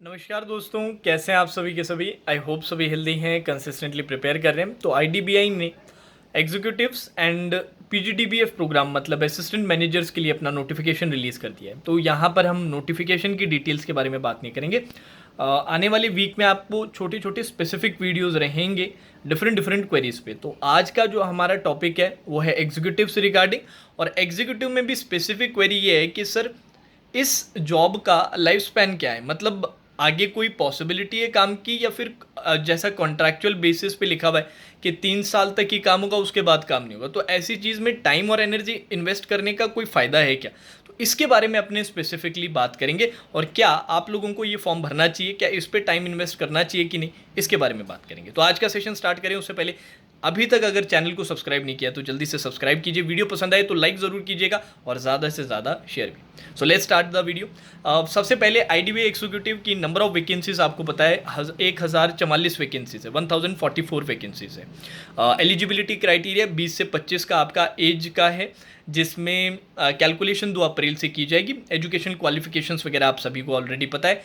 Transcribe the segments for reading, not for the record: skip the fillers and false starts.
नमस्कार दोस्तों, कैसे हैं आप सभी के सभी। आई होप सभी हेल्दी हैं, कंसिस्टेंटली प्रिपेयर कर रहे हैं। तो आईडीबीआई ने एग्जीक्यूटिव्स एंड पीजीडीबीएफ प्रोग्राम मतलब असिस्टेंट मैनेजर्स के लिए अपना नोटिफिकेशन रिलीज़ कर दिया है। तो यहाँ पर हम नोटिफिकेशन की डिटेल्स के बारे में बात नहीं करेंगे। आने वाले वीक में आपको छोटे छोटे स्पेसिफिक वीडियोज़ रहेंगे डिफरेंट डिफरेंट क्वेरीज पे। तो आज का जो हमारा टॉपिक है वो है एग्जीक्यूटिव से रिगार्डिंग, और एग्जीक्यूटिव में भी स्पेसिफिक क्वेरी ये है कि सर इस जॉब का लाइफ स्पैन क्या है, मतलब आगे कोई पॉसिबिलिटी है काम की, या फिर जैसा कॉन्ट्रैक्चुअल बेसिस पे लिखा हुआ है कि 3 साल तक ही काम होगा, उसके बाद काम नहीं होगा। तो ऐसी चीज़ में टाइम और एनर्जी इन्वेस्ट करने का कोई फ़ायदा है क्या? तो इसके बारे में अपने स्पेसिफिकली बात करेंगे, और क्या आप लोगों को ये फॉर्म भरना चाहिए, क्या इस पर टाइम इन्वेस्ट करना चाहिए कि नहीं, इसके बारे में बात करेंगे। तो आज का सेशन स्टार्ट करें उससे पहले अभी तक अगर चैनल को सब्सक्राइब नहीं किया तो जल्दी से सब्सक्राइब कीजिए। वीडियो पसंद आए तो लाइक ज़रूर कीजिएगा और ज़्यादा से ज़्यादा शेयर भी। So let's start the video. सबसे पहले आईडीबीआई एग्जीक्यूटिव की नंबर ऑफ वैकेंसीज आपको पता है 1044 वैकेंसीज है, 1044 वैकेंसीज है। एलिजिबिलिटी क्राइटेरिया 20 से 25 का आपका एज का है, जिसमें कैलकुलेशन 2 अप्रैल से की जाएगी। एजुकेशन क्वालिफिकेशंस वगैरह आप सभी को ऑलरेडी पता है।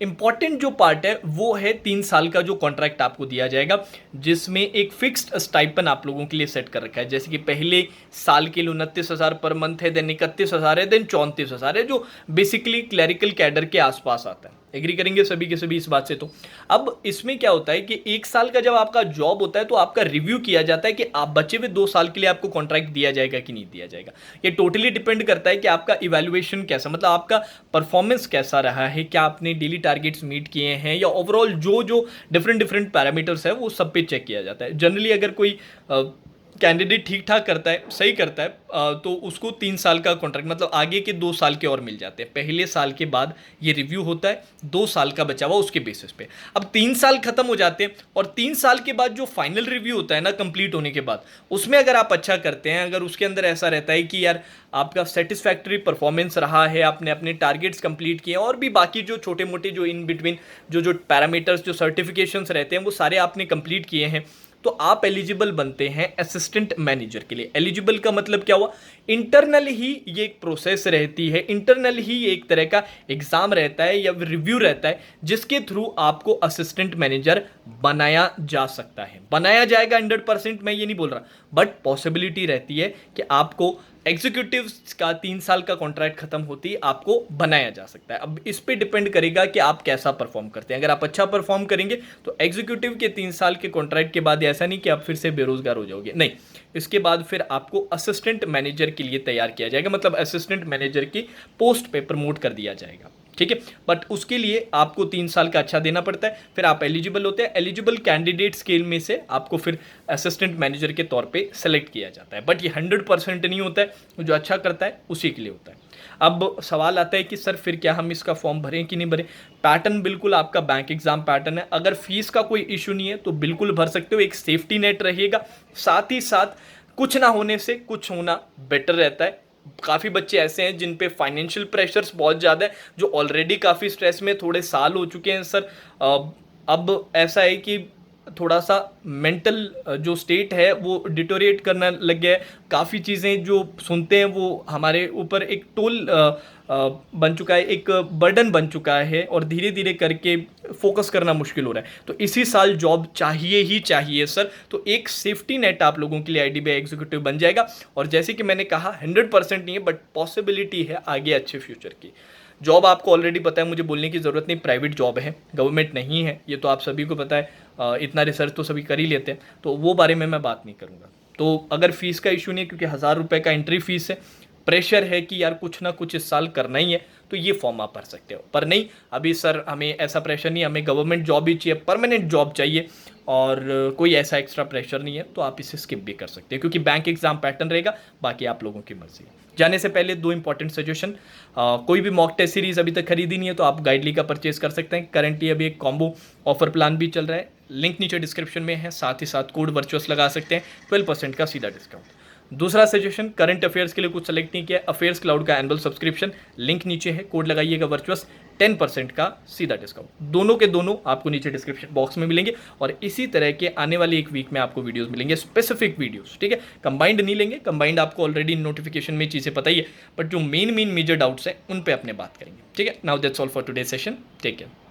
इंपॉर्टेंट जो पार्ट है वो है 3 साल का जो कॉन्ट्रैक्ट आपको दिया जाएगा, जिसमें एक फिक्स्ड स्टाइपन आप लोगों के लिए सेट कर रखा है। जैसे कि पहले साल के लिए 29,000 पर मंथ है, देन 31,000 है, देन 34,000 है, जो बेसिकली क्लैरिकल कैडर के आसपास आता है। एग्री करेंगे सभी के सभी इस बात से। तो अब इसमें क्या होता है कि 1 साल का जब आपका जॉब होता है तो आपका रिव्यू किया जाता है कि आप बचे हुए 2 साल के लिए आपको कॉन्ट्रैक्ट दिया जाएगा कि नहीं दिया जाएगा। ये टोटली डिपेंड करता है कि आपका इवैल्यूएशन कैसा, मतलब आपका परफॉर्मेंस कैसा रहा है, क्या आपने डेली टारगेट्स मीट किए हैं, या ओवरऑल जो जो डिफरेंट डिफरेंट पैरामीटर्स है वो सब पे चेक किया जाता है। जनरली अगर कोई कैंडिडेट ठीक ठाक करता है, सही करता है, तो उसको 3 साल का कॉन्ट्रैक्ट मतलब आगे के 2 साल के और मिल जाते हैं। पहले साल के बाद ये रिव्यू होता है, 2 साल का बचा हुआ उसके बेसिस पे। अब 3 साल खत्म हो जाते हैं, और 3 साल के बाद जो फाइनल रिव्यू होता है ना कंप्लीट होने के बाद, उसमें अगर आप अच्छा करते हैं, अगर उसके अंदर ऐसा रहता है कि यार आपका सेटिस्फैक्टरी परफॉर्मेंस रहा है, आपने अपने टारगेट्स कंप्लीट किए, और भी बाकी जो छोटे मोटे जो इन बिटवीन जो पैरामीटर्स जो सर्टिफिकेशंस रहते हैं वो सारे आपने कंप्लीट किए हैं, तो आप एलिजिबल बनते हैं असिस्टेंट मैनेजर के लिए। एलिजिबल का मतलब क्या हुआ? इंटरनल ही ये एक प्रोसेस रहती है, इंटरनल ही एक तरह का एग्जाम रहता है या रिव्यू रहता है, जिसके थ्रू आपको असिस्टेंट मैनेजर बनाया जा सकता है। बनाया जाएगा 100%, मैं ये नहीं बोल रहा, बट पॉसिबिलिटी रहती है कि आपको एग्जीक्यूटिव्स का 3 साल का कॉन्ट्रैक्ट खत्म होती है आपको बनाया जा सकता है। अब इस पे डिपेंड करेगा कि आप कैसा परफॉर्म करते हैं। अगर आप अच्छा परफॉर्म करेंगे तो एग्जीक्यूटिव के 3 साल के कॉन्ट्रैक्ट के बाद ऐसा नहीं कि आप फिर से बेरोजगार हो जाओगे, नहीं, इसके बाद फिर आपको असिस्टेंट मैनेजर के लिए तैयार किया जाएगा, मतलब असिस्टेंट मैनेजर की पोस्ट पे प्रमोट कर दिया जाएगा, ठीक है। बट उसके लिए आपको 3 साल का अच्छा देना पड़ता है, फिर आप एलिजिबल होते हैं। एलिजिबल कैंडिडेट स्केल में से आपको फिर असिस्टेंट मैनेजर के तौर पे सेलेक्ट किया जाता है। बट ये 100% नहीं होता है, जो अच्छा करता है उसी के लिए होता है। अब सवाल आता है कि सर फिर क्या हम इसका फॉर्म भरें कि नहीं भरें? पैटर्न बिल्कुल आपका बैंक एग्जाम पैटर्न है। अगर फीस का कोई इशू नहीं है तो बिल्कुल भर सकते हो, एक सेफ्टी नेट रहेगा। साथ ही साथ कुछ ना होने से कुछ होना बेटर रहता है। काफ़ी बच्चे ऐसे हैं जिन पे फाइनेंशियल प्रेशर्स बहुत ज़्यादा है, जो ऑलरेडी काफ़ी स्ट्रेस में थोड़े साल हो चुके हैं सर। अब ऐसा है कि थोड़ा सा मेंटल जो स्टेट है वो डिटोरिएट करना लग गया है। काफ़ी चीज़ें जो सुनते हैं वो हमारे ऊपर एक टोल बन चुका है, एक बर्डन बन चुका है, और धीरे धीरे करके फोकस करना मुश्किल हो रहा है। तो इसी साल जॉब चाहिए ही चाहिए सर। तो एक सेफ्टी नेट आप लोगों के लिए आईडीबीआई एग्जीक्यूटिव बन जाएगा। और जैसे कि मैंने कहा 100% नहीं है, बट पॉसिबिलिटी है आगे अच्छे फ्यूचर की। जॉब आपको ऑलरेडी पता है, मुझे बोलने की ज़रूरत नहीं, प्राइवेट जॉब है, गवर्नमेंट नहीं है, ये तो आप सभी को पता है। इतना रिसर्च तो सभी कर ही लेते हैं, तो वो बारे में मैं बात नहीं करूँगा। तो अगर फीस का इशू नहीं है, क्योंकि 1,000 रुपये का एंट्री फीस है, प्रेशर है कि यार कुछ ना कुछ इस साल करना ही है, तो ये फॉर्म आप भर सकते हो। पर नहीं, अभी सर हमें ऐसा प्रेशर नहीं, हमें गवर्नमेंट जॉब ही चाहिए, परमानेंट जॉब चाहिए, और कोई ऐसा एक्स्ट्रा प्रेशर नहीं है, तो आप इसे स्किप भी कर सकते हैं, क्योंकि बैंक एग्जाम पैटर्न रहेगा। बाकी आप लोगों की मर्जी है। जाने से पहले 2 इंपॉर्टेंट सजेशन, कोई भी मॉक टेस्ट सीरीज अभी तक खरीदी नहीं है तो आप गाइडली का परचेज कर सकते हैं। करंटली अभी एक कॉम्बो ऑफर प्लान भी चल रहा है, लिंक नीचे डिस्क्रिप्शन में है। साथ ही साथ कोड वर्चुअस लगा सकते हैं, 12% का सीधा डिस्काउंट। दूसरा सजेशन, करंट अफेयर्स के लिए कुछ सेलेक्ट नहीं किया, अफेयर्स क्लाउड का एनुअल सब्सक्रिप्शन, लिंक नीचे है, कोड लगाइएगा वर्चुअस, 10% का सीधा डिस्काउंट। दोनों के दोनों आपको नीचे डिस्क्रिप्शन बॉक्स में मिलेंगे, और इसी तरह के आने वाली एक वीक में आपको वीडियोस मिलेंगे, स्पेसिफिक वीडियोस, ठीक है। कंबाइंड नहीं लेंगे, कंबाइंड आपको ऑलरेडी नोटिफिकेशन में चीज़ें पता ही है, बट जो मेन मेजर डाउट्स हैं उन पे अपने बात करेंगे, ठीक है। Now that's all for today session, take care.